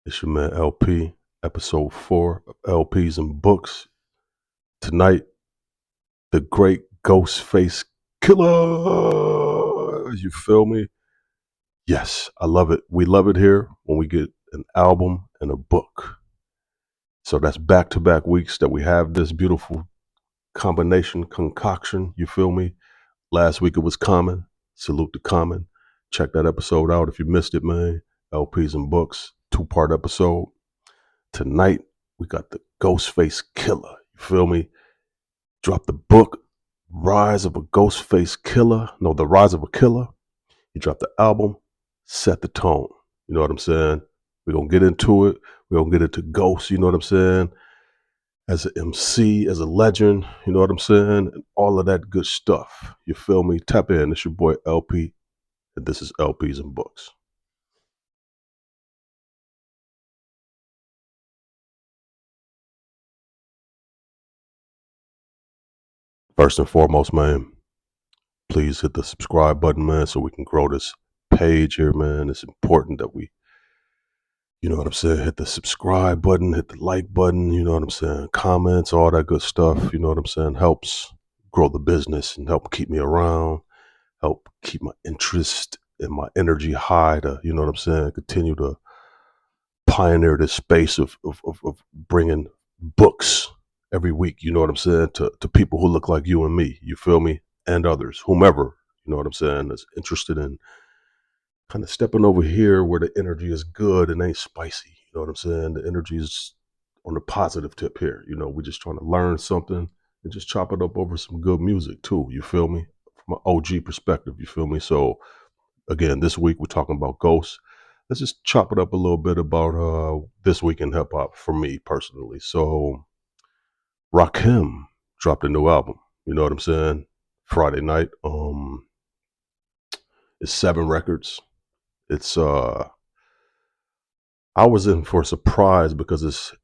It's your man LP, episode 4 of LPs and Books. Tonight, the great Ghostface Killah. You feel me? Yes, I love it. We love it here when we get an album and a book. So that's back-to-back weeks that we have this beautiful combination, concoction. You feel me? Last week it was Common. Salute to Common. Check that episode out if you missed it, man. LPs and Books, 2-part episode. Tonight, we got the Ghostface Killah. You feel me? Drop the book, Rise of a Ghostface Killah. No, The Rise of a Killer. You drop the album, Set the Tone. You know what I'm saying? We're going to get into it. We're going to get into Ghost, you know what I'm saying? As an MC, as a legend, you know what I'm saying? And all of that good stuff. You feel me? Tap in. It's your boy LP, and this is LPs and Books. First and foremost, man, please hit the subscribe button, man, so we can grow this page here, man. It's important that we, you know what I'm saying, hit the subscribe button, hit the like button, you know what I'm saying, comments, all that good stuff, you know what I'm saying, helps grow the business and help keep me around, help keep my interest and my energy high to, you know what I'm saying, continue to pioneer this space of bringing books every week, you know what I'm saying, to people who look like you and me, you feel me, and others, whomever, you know what I'm saying, is interested in kind of stepping over here where the energy is good and ain't spicy. You know what I'm saying? The energy is on the positive tip here. You know, we're just trying to learn something and just chop it up over some good music too. You feel me? From an OG perspective, you feel me? So again, this week we're talking about Ghosts. Let's just chop it up a little bit about this week in hip hop for me personally. So Rakim dropped a new album. You know what I'm saying? Friday night. It's 7 records. It's I was in for a surprise because it's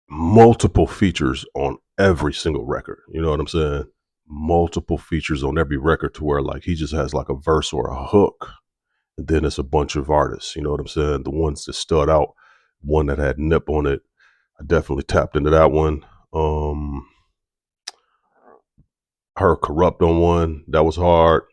multiple features on every single record. You know what I'm saying? Multiple features on every record to where like he just has like a verse or a hook. And then it's a bunch of artists. You know what I'm saying? The ones that stood out, one that had Nip on it. I definitely tapped into that one. Her Corrupt on one. That was hard.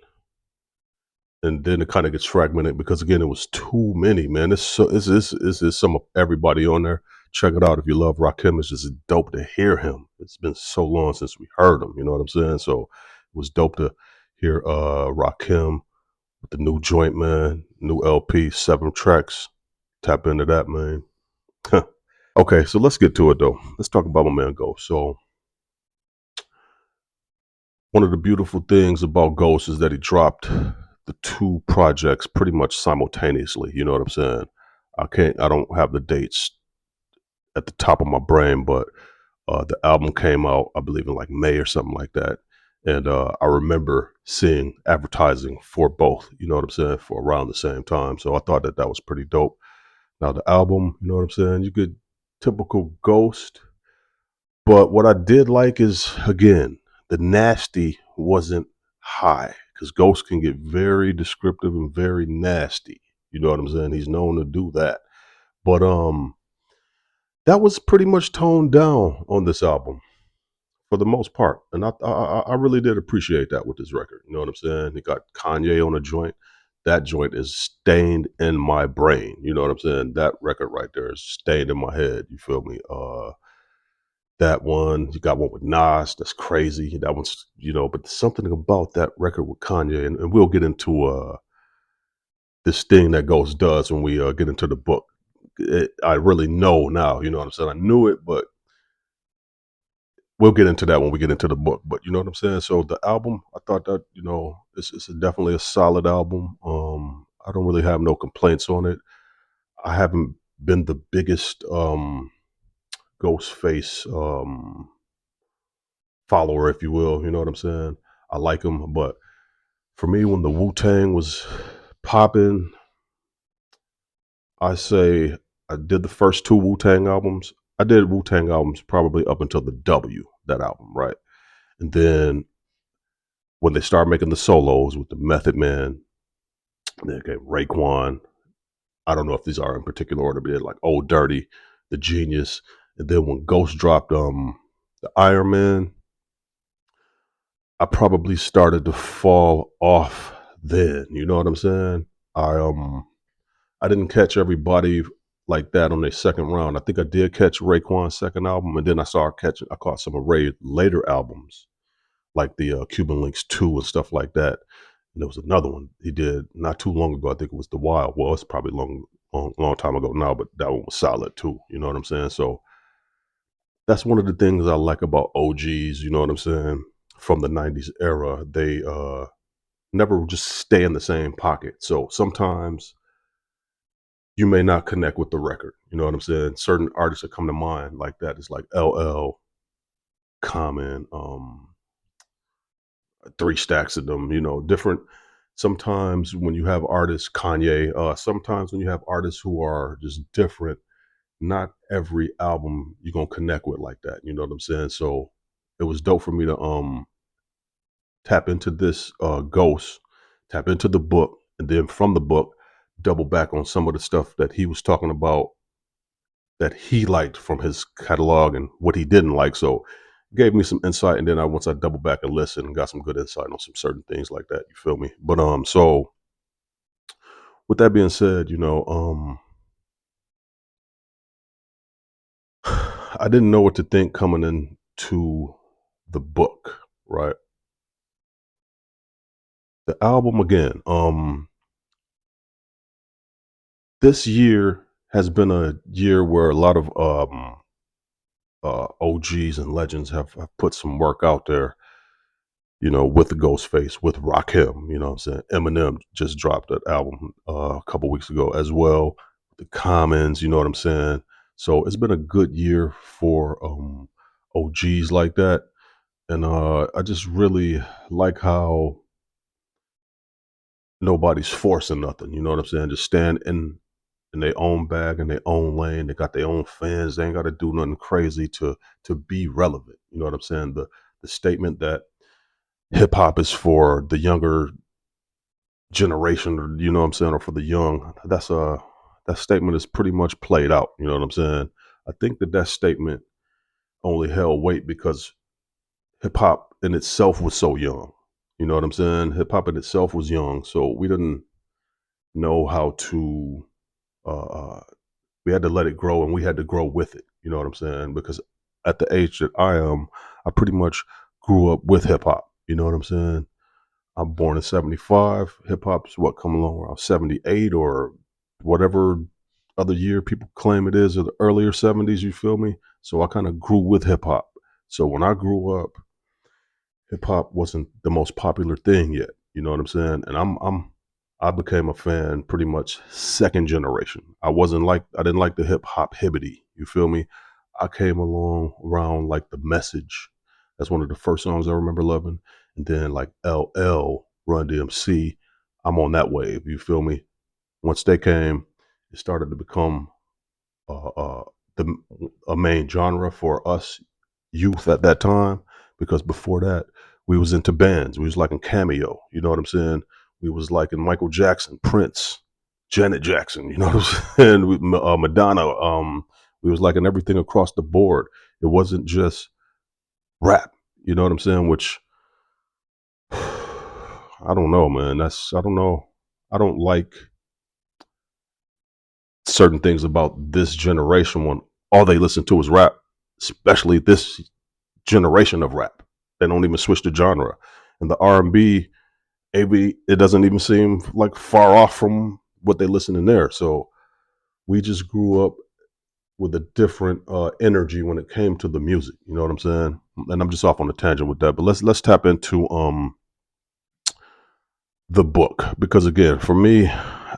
And then it kind of gets fragmented because again it was too many, man. It's some of everybody on there. Check it out if you love Rakim. It's just dope to hear him. It's been so long since we heard him, you know what I'm saying? So it was dope to hear Rakim with the new joint, man. New LP, 7 tracks. Tap into that, man. Okay, so let's get to it though. Let's talk about my man Ghost. So one of the beautiful things about Ghost is that he dropped the 2 projects pretty much simultaneously. You know what I'm saying? I don't have the dates at the top of my brain, but the album came out, I believe, in like May or something like that. And I remember seeing advertising for both, you know what I'm saying, for around the same time. So I thought that that was pretty dope. Now, the album, you know what I'm saying, you get typical Ghost. But what I did like is, again, the nasty wasn't high because Ghost can get very descriptive and very nasty. You know what I'm saying? He's known to do that. But that was pretty much toned down on this album for the most part, and I really did appreciate that with this record. You know what I'm saying? He got Kanye on a joint. That joint is stained in my brain. You know what I'm saying? That record right there is stained in my head. You feel me? That one, you got one with Nas. That's crazy. That one's, you know, but something about that record with Kanye, and we'll get into this thing that Ghost does when we get into the book. I really know now. You know what I'm saying? I knew it, but we'll get into that when we get into the book. But you know what I'm saying? So the album, I thought that, you know, it's definitely a solid album. I don't really have no complaints on it. I haven't been the biggest Ghostface follower, if you will. You know what I'm saying? I like him, but for me, when the Wu Tang was popping, I say I did the first 2 Wu Tang albums. I did Wu Tang albums probably up until the W, that album, right? And then when they started making the solos with the Method Man, then came Raekwon, I don't know if these are in particular order, but like Old Dirty, The Genius, and then when Ghost dropped the Iron Man, I probably started to fall off then. You know what I'm saying? I um I didn't catch everybody like that on their second round. I think I did catch Raekwon's second album, and then I caught some of Ray's later albums, like the Cuban Links 2 and stuff like that. And there was another one he did not too long ago. I think it was The Wild. Well, it's probably long time ago now, but that one was solid too. You know what I'm saying? So that's one of the things I like about OGs. You know what I'm saying? From the '90s era, they never just stay in the same pocket. So sometimes you may not connect with the record. You know what I'm saying? Certain artists that come to mind like that is like LL, Common, Three Stacks of them. You know, different. Sometimes when you have artists, Kanye. Sometimes when you have artists who are just different, not every album you're gonna connect with like that. You know what I'm saying? So it was dope for me to tap into this Ghost, tap into the book, and then from the book, double back on some of the stuff that he was talking about that he liked from his catalog and what he didn't like. So it gave me some insight, and then once I double back and listen, got some good insight on some certain things like that. You feel me? But so with that being said, I didn't know what to think coming into the book, right? The album again. This year has been a year where a lot of OGs and legends have put some work out there, with the Ghostface, with Rakim, you know what I'm saying? Eminem just dropped that album a couple weeks ago as well. The Commons, you know what I'm saying? So it's been a good year for OGs like that. And I just really like how nobody's forcing nothing, you know what I'm saying? Just stand in their own bag, in their own lane. They got their own fans. They ain't got to do nothing crazy to be relevant. You know what I'm saying? The statement that hip hop is for the younger generation, or you know what I'm saying, or for the young. That statement is pretty much played out. You know what I'm saying? I think that statement only held weight because hip hop in itself was so young. You know what I'm saying? Hip hop in itself was young, so we didn't know how to. Uh, we had to let it grow, and we had to grow with it. You know what I'm saying? Because at the age that I am, I pretty much grew up with hip hop. You know what I'm saying? I'm born in '75. Hip hop's what come along around '78 or whatever other year people claim it is, or the earlier '70s. You feel me? So I kind of grew with hip hop. So when I grew up, hip hop wasn't the most popular thing yet. You know what I'm saying? And I became a fan pretty much second generation. I didn't like the hip hop hibbity. You feel me? I came along around like The Message. That's one of the first songs I remember loving. And then like LL, Run DMC. I'm on that wave. You feel me? Once they came, it started to become uh, uh, the a main genre for us youth at that time, because before that we was into bands. We was liking Cameo. You know what I'm saying? We was liking Michael Jackson, Prince, Janet Jackson. You know what I'm saying? Madonna. We was liking everything across the board. It wasn't just rap. You know what I'm saying? Which I don't know, man. I don't know. I don't like certain things about this generation when all they listen to is rap, especially this generation of rap. They don't even switch the genre. And the R&B, maybe it doesn't even seem like far off from what they listen in there. So we just grew up with a different energy when it came to the music. You know what I'm saying? And I'm just off on a tangent with that. But let's tap into the book, because again, for me,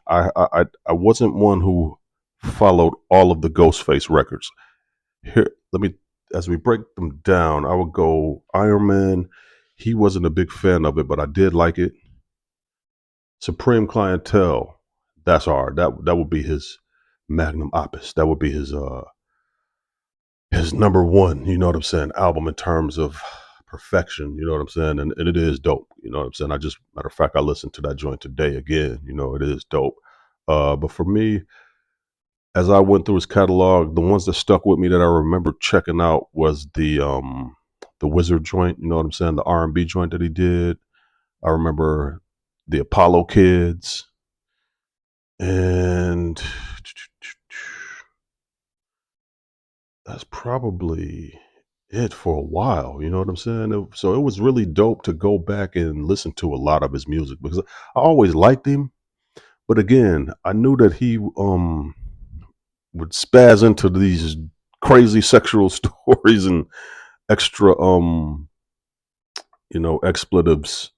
I wasn't one who followed all of the Ghostface records. Here, let me, as we break them down, I would go Iron Man. He wasn't a big fan of it, but I did like it. Supreme Clientele, that's hard. That would be his magnum opus. That would be his number one, you know what I'm saying, album in terms of perfection, you know what I'm saying? And it is dope, you know what I'm saying? Matter of fact, I listened to that joint today again, it is dope. But for me, as I went through his catalog, the ones that stuck with me that I remember checking out was the Wizard joint. You know what I'm saying? The R&B joint that he did. I remember the Apollo Kids, and that's probably it for a while. You know what I'm saying? So it was really dope to go back and listen to a lot of his music because I always liked him, but again, I knew that he would spaz into these crazy sexual stories and extra expletives.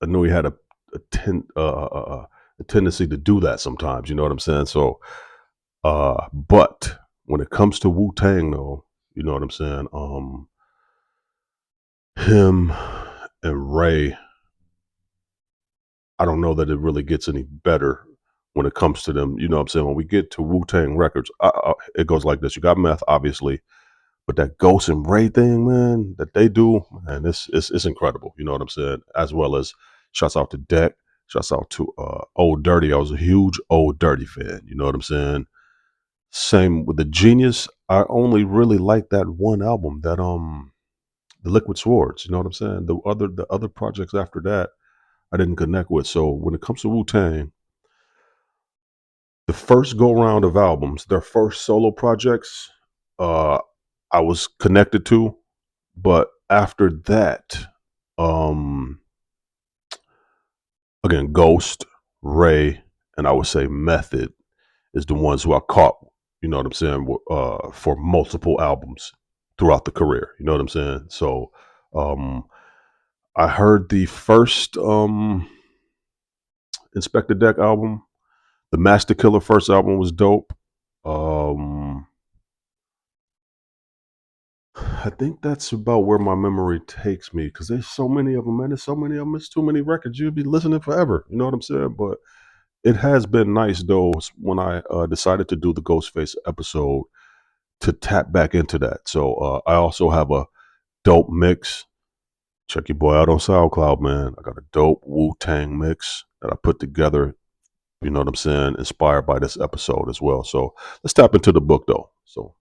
I knew he had a tendency to do that sometimes. You know what I'm saying? So, but when it comes to Wu Tang, though, you know what I'm saying? Him and Ray, I don't know that it really gets any better when it comes to them. You know what I'm saying? When we get to Wu Tang Records, it goes like this: you got Meth, obviously, but that Ghost and Ray thing, man, that they do, man, it's incredible. You know what I'm saying? As well as shouts out to Deck, shouts out to Old Dirty. I was a huge Old Dirty fan. You know what I'm saying? Same with the Genius. I only really like that one album, that the Liquid Swords. You know what I'm saying? The other projects after that, I didn't connect with. So when it comes to Wu Tang, the first go round of albums, their first solo projects, uh, I was connected to. But after that, um, again, Ghost, Ray, and I would say Method is the ones who I caught. You know what I'm saying? For multiple albums throughout the career. You know what I'm saying? So, um, I heard the first Inspector Deck album. The Master Killer first album was dope. Um, I think that's about where my memory takes me because there's so many of them, man. There's so many of them. It's too many records. You'd be listening forever. You know what I'm saying? But it has been nice though when I decided to do the Ghostface episode to tap back into that. So I also have a dope mix. Check your boy out on SoundCloud, man. I got a dope Wu Tang mix that I put together. You know what I'm saying? Inspired by this episode as well. So let's tap into the book though. So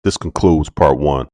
this concludes part one.